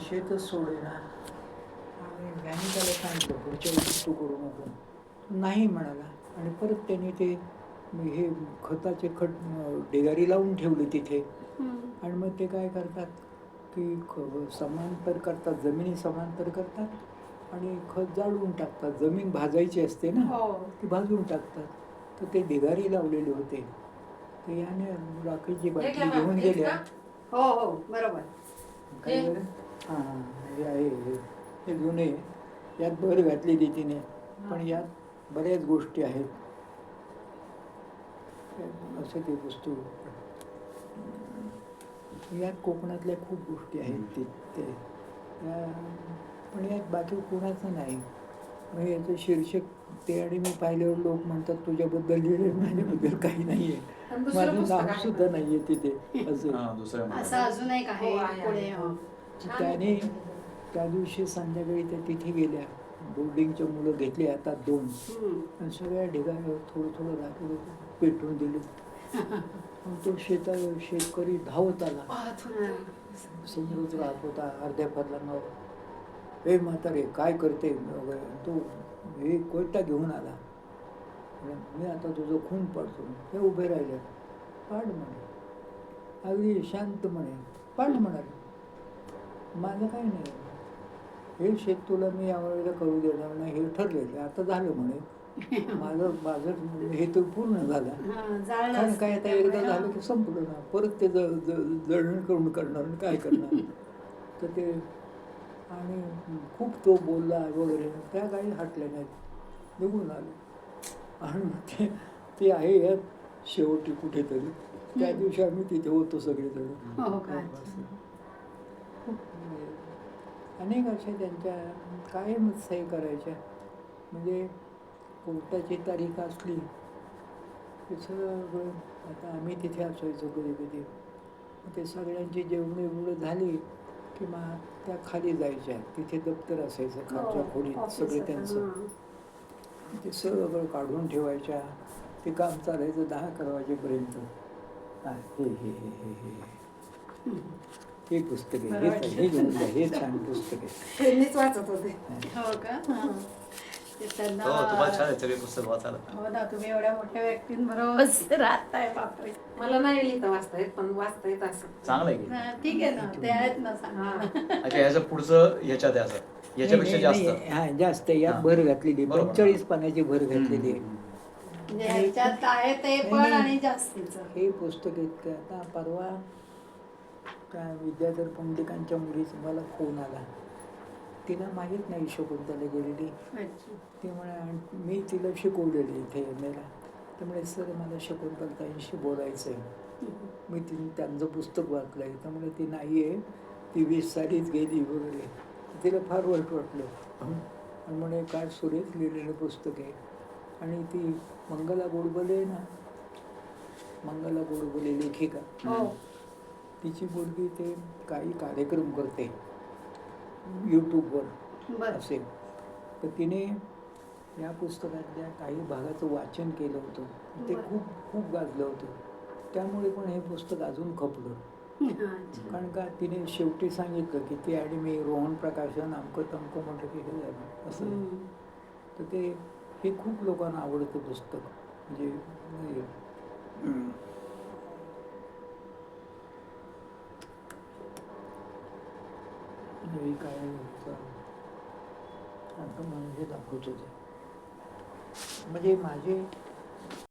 शेतच सोडेना. आणि ज्ञानी त्याला सांगितलं पुढच्या वेळी तू करू नको. नाही म्हणाला. आणि परत त्यांनी ते हे खताचे ढिगारी लावून ठेवली तिथे. आणि मग ते काय करतात की समांतर करतात, जमिनी समांतर करतात आणि खत जाळून टाकतात. जमीन भाजायची असते ना, ती भाजून टाकतात. तर ते ढिगारी लावलेले होते. तर याने राखेची बाटली घेऊन गेल्या. हो हो बरोबर. काही वेळ हां हे आहे हे जुने. यात भर घातलेली तिने. पण यात बऱ्याच गोष्टी आहेत. असं ते पुस्तक. यात कोकणातल्या खूप गोष्टी आहेत ते पण यात बाकी कोणाचं नाही. मग याचं शीर्षक ते. आणि मी पाहिल्यावर लोक म्हणतात तुझ्याबद्दल लिहिलं, माझ्याबद्दल काही नाही आहे. माझं नाव सुद्धा नाही आहे तिथे. असं अजून एक आहे पुढे. त्याने त्या दिवशी संध्याकाळी त्या तिथे गेल्या. बोर्डिंगच्या मुलं घेतले आता 2 आणि सगळ्या ढिगाऱ्यावर थोडं थोडं राखलं पेटवून दिलं. तो शेतकरी धावत आला. समोरच राहत होता अर्ध्या फरलांवर. हे म्हातारे काय करते वगैरे. तो हे कोयता घेऊन आला. मी आता तुझं खून पाडतो. हे उभे राहिले. पाड म्हणे. अगदी शांत म्हणे. पाड म्हणाले. माझं काही नाही. हे शेत तुला मी यावेळेला करू देणार नाही हे ठरलेलं. आता झालं म्हणे. माझं हे तर पूर्ण झालं. कारण काय आता एकदा झालं की संपलं ना. परत ते जळण करून करणार काय करणार. तर ते आणि खूप तो बोलला वगैरे. त्या काही हटल्या नाहीत. निघून आले. आणि ते आहे यात शेवटी कुठेतरी. त्या दिवशी आम्ही तिथे होतो सगळेजण. अनेक अशा त्यांच्या कायमच सही करायच्या. म्हणजे कोर्टाची तारीख असली की सगळं. आता आम्ही तिथे असायचो कधी कधी. ते सगळ्यांची जेवढं झाली की मग त्या खाली जायच्या. तिथे दप्तर असायचं खालच्या खोलीत सगळे त्यांचं. ते सगळं काढून ठेवायच्या. ते काम चालायचं 10-11 वाजेपर्यंत. हे हे हे हे हे हे पुस्तक आहे. हे घेऊन जा. हे छान पुस्तक आहे. त्यांनीच वाचत होते. हो का. तुम्हाला छान आहे सगळे पुस्तक वाचायला. हो ना. तुम्ही एवढ्या मोठ्या व्यक्तींबरोबर राहताय. बापरे. मला नाही लिहिता वाचता येत पण वाचता येत असं. चांगलं आहे. ठीक आहे ना. ते आहेत ना सांगा. अच्छा याचं पुढचं ह्याच्यात आहे असं. याच्यापेक्षा जास्त. हा जास्त. यात भर घातलेली. 45 पानाची भर घातलेली आहे. ह्याच्यात आहे ते पण आणि जास्तीचं. हे पुस्तक इतकं. आता परवा त्या विद्याधर पंडितांच्या मुलीचा मला फोन आला. तिला माहीत नाही शकुंतला गेलेली. ती म्हणे मी तिला शिकवलेली इथे MA ला. त्यामुळे सर मला शकुंतलताईंशी बोलायचं आहे. मी त्यांचं पुस्तक वाचलं आहे. त्यामुळे ती नाही आहे. ती 20 सालीच गेली वगैरे. तिला फार वाईट वाटलं. आणि म्हणे काय सुरेख लिहिलेलं पुस्तक आहे. आणि ती मंगला गोडबोले ना. मंगला गोडबोले लेखिका. तिची मुलगी ते काही कार्यक्रम करते YouTubeवर असेल. तर तिने या पुस्तकातल्या काही भागाचं वाचन केलं होतं. ते खूप खूप गाजलं होतं. त्यामुळे पण हे पुस्तक अजून खपलं. कारण का तिने शेवटी सांगितलं की ती आणि मी रोहन प्रकाशन अमकं तमकं म्हटलं की हे झालं असं. तर ते हे खूप लोकांना आवडतं पुस्तक. म्हणजे काय आता म्हणजे दाखवत होते. म्हणजे माझे